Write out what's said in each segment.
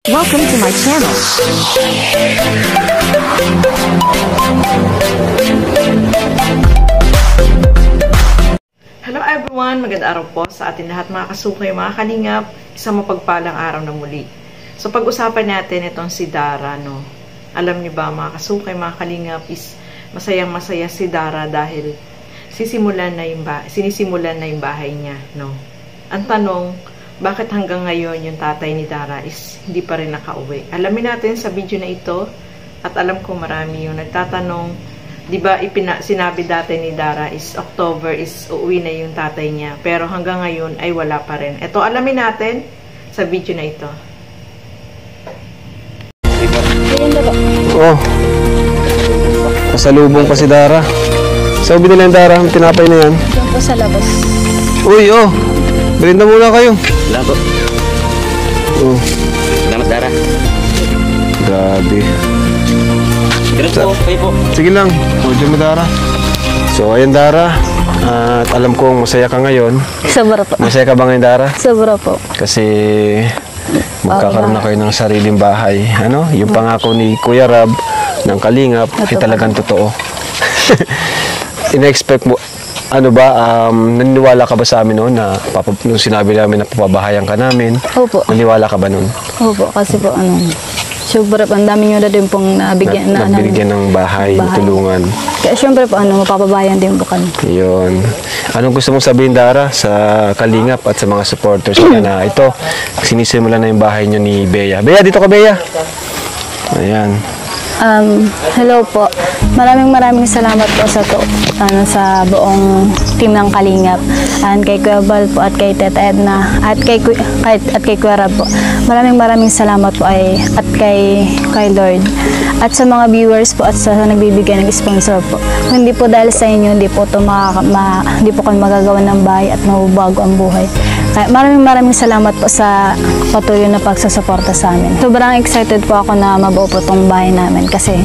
Welcome to my channel. Hello everyone! Magandang araw po sa ating lahat mga kasukay, mga kalingap. Isang mapagpalang araw na muli. So pag-usapan natin itong si Dara, no? Alam niyo ba mga kasukay, mga kalingap, is masayang masaya si Dara dahil sinisimulan na yung bahay niya, no? Ang tanong, bakit hanggang ngayon yung tatay ni Dara is hindi pa rin nakauwi? Alamin natin sa video na ito at alam ko marami yung nagtatanong, di ba sinabi dati ni Dara is October is uuwi na yung tatay niya, pero hanggang ngayon ay wala pa rin. Ito alamin natin sa video na ito. Oh, pasalubong pa si Dara. Sabi nila yung Dara, ang tinapay na yan. Diyan po sa labas. Uy, oh, berinda muna kayo. Salamat po. Oh. Salamat, Dara. Grabe. Ganun po, kayo po. Sige lang, huwag mo Dara. So, ayan Dara. At alam kong masaya ka ngayon. Sobra po. Masaya ka ba ngayon Dara? Sobra po. Kasi magkakaroon na kayo ng sariling bahay. Ano? Yung pangako ni Kuya Rab ng Kalingap ay talagang totoo. Ina-expect mo, ano ba, naniniwala ka ba sa amin noon na nung sinabi namin na papabahayan ka namin? Opo. Naniniwala ka ba noon? Opo, kasi po syempre po, ang dami nyo na din pong nabigyan ng bahay, tulungan. Kaya syempre po, mapapabayan din po kami. Yun. Anong gusto mong sabihin, Dara, sa Kalingap at sa mga supporters na ito, sinisimula na yung bahay nyo ni Bea. Bea, dito ka, Bea. Ayan. Hello po. Maraming salamat po sa buong team ng Kalingap. And kay Kuya Bal po at kay Teta Edna at kay Kuya Rab po. Maraming salamat po at kay Lord. At sa mga viewers po at sa nagbibigay ng sponsor po. Kung hindi po dahil sa inyo, hindi po kami magagawa ng bahay at mababago ang buhay. Kaya maraming salamat po sa patuloy na pagsusuporta sa amin. Sobrang excited po ako na mabuo po itong bahay namin kasi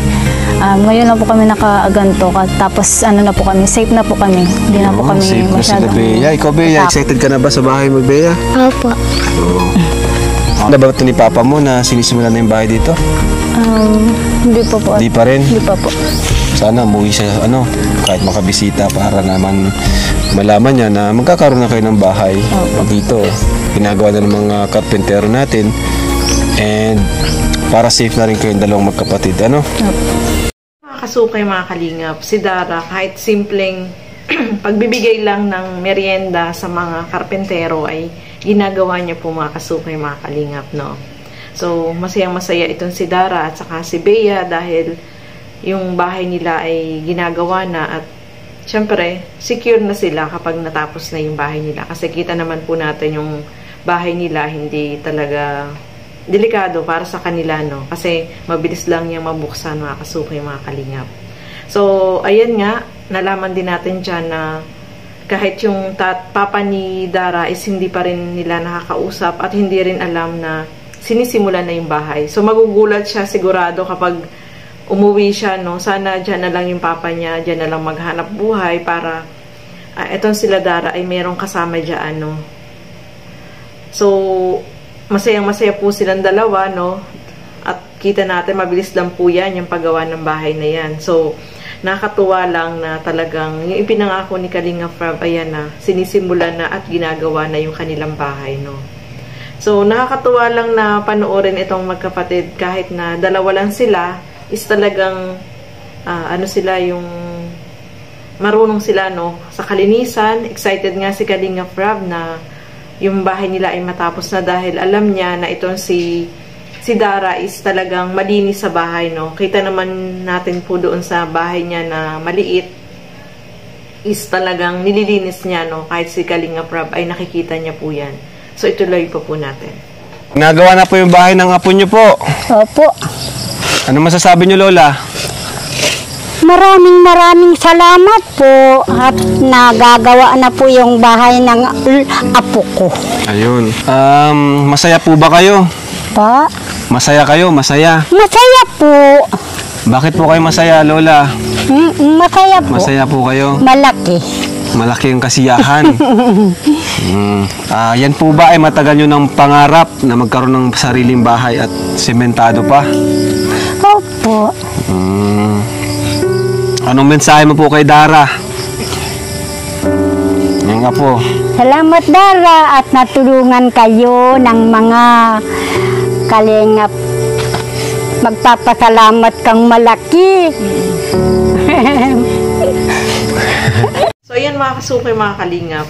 ngayon lang po kami nakaaganto tapos na po kami, safe na po kami. Hindi na po kami safe masyadong... na si Bea. Ikaw Bea, excited ka na ba sa bahay mo Bea? Opo. Ano ba ito ni Papa mo na sinisimulan na yung bahay dito? Hindi pa po. Hindi pa rin? Hindi pa po. Sana umuwi siya, kahit makabisita para naman malaman niya na magkakaroon na kayo ng bahay dito. Ginagawa na ng mga karpentero natin and para safe na rin kayong dalawang magkapatid, Mga kasukay, mga kalingap, si Dara kahit simpleng pagbibigay lang ng merienda sa mga karpentero ay ginagawa niya po mga kasukay, mga kalingap, no? So, masayang-masaya itong si Dara at saka si Bea dahil yung bahay nila ay ginagawa na at syempre, secure na sila kapag natapos na yung bahay nila. Kasi kita naman po natin yung bahay nila hindi talaga delikado para sa kanila, no? Kasi mabilis lang niyang mabuksan, mga kasukay, mga kalingap. So, ayan nga, nalaman din natin dyan na kahit yung papa ni Dara is hindi pa rin nila nakakausap at hindi rin alam na sinisimulan na yung bahay. So, magugulat siya sigurado kapag umuwi siya, no? Sana dyan na lang yung papa niya, dyan na lang maghanap buhay para etong sila Dara ay merong kasama dyan, no? So, masayang-masaya po silang dalawa, no? At kita natin, mabilis lang po yan yung paggawa ng bahay na yan. So, nakakatuwa lang na talagang yung ipinangako ni Kalinga Prab, ayan na, sinisimulan na at ginagawa na yung kanilang bahay, no? So, nakakatuwa lang na panoorin itong magkapatid kahit na dalawa lang sila, is talagang sila yung marunong sila, no, sa kalinisan. Excited nga si Kalinga Prab na yung bahay nila ay matapos na dahil alam niya na itong si Dara is talagang malinis sa bahay, no. Kita naman natin po doon sa bahay niya na maliit is talagang nililinis niya, no. Kahit si Kalinga Prab ay nakikita niya po yan. So ituloy po natin. Nagawa na po yung bahay ng apo niyo po. Opo. Ano masasabi niyo, Lola? Maraming salamat po at nagagawa na po yung bahay ng apo ko. Ayun. Masaya po ba kayo? Pa? Masaya kayo? Masaya? Masaya po. Bakit po kayo masaya, Lola? Masaya po. Masaya po kayo? Malaki. malaki ang kasiyahan. Yan po ba ay matagal nyo ng pangarap na magkaroon ng sariling bahay at sementado pa? Opo. Anong mensahe mo po kay Dara? Yan nga po. Salamat Dara at natulungan kayo ng mga kalingap. Magpapasalamat kang malaki. So, ayan mga kasukay, mga kalingap.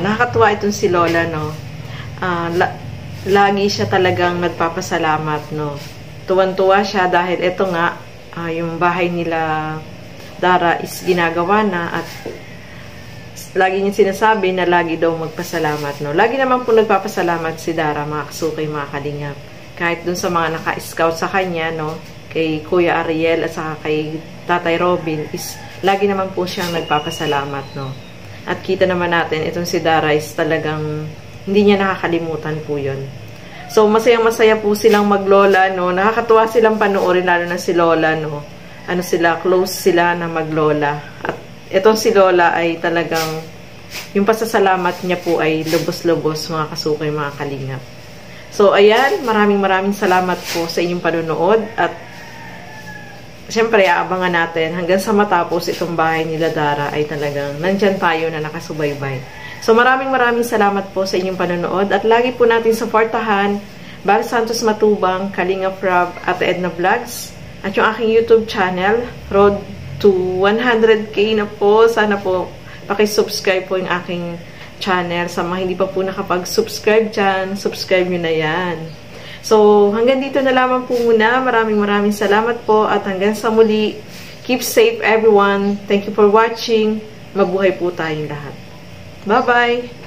Nakakatuwa itong si Lola, no? Lagi siya talagang nagpapasalamat, no? Tuwan-tuwa siya dahil ito nga, yung bahay nila Dara is ginagawa na at lagi niya sinasabi na lagi daw magpasalamat, no? Lagi naman po nagpapasalamat si Dara, mga kasukay, mga kalingap. Kahit dun sa mga naka-scout sa kanya, no? Kay Kuya Ariel at saka kay Tatay Robin is lagi naman po siyang nagpapasalamat, no? At kita naman natin, itong si Dara is talagang hindi niya nakakalimutan po yun. So, masayang-masaya po silang maglola, no? Nakakatuwa silang panoorin, lalo na si Lola, no? Ano sila, close sila na maglola. At itong si Lola ay talagang, yung pasasalamat niya po ay lubos-lubos, mga kasukay, mga kalingap. So, ayan, maraming salamat po sa inyong panonood at siyempre, aabangan natin hanggang sa matapos itong bahay nila Dara ay talagang nandyan tayo na nakasubaybay. So, maraming salamat po sa inyong panonood at lagi po natin supportahan Bal Santos Matubang, Kalingap Rob at Edna Vlogs at yung aking YouTube channel, Road to 100K na po. Sana po pakisubscribe po yung aking channel. Sa mga hindi pa po nakapag-subscribe dyan, subscribe nyo na yan. So, hanggang dito na lamang po muna. Maraming salamat po at hanggang sa muli. Keep safe everyone. Thank you for watching. Mabuhay po tayong lahat. Bye-bye!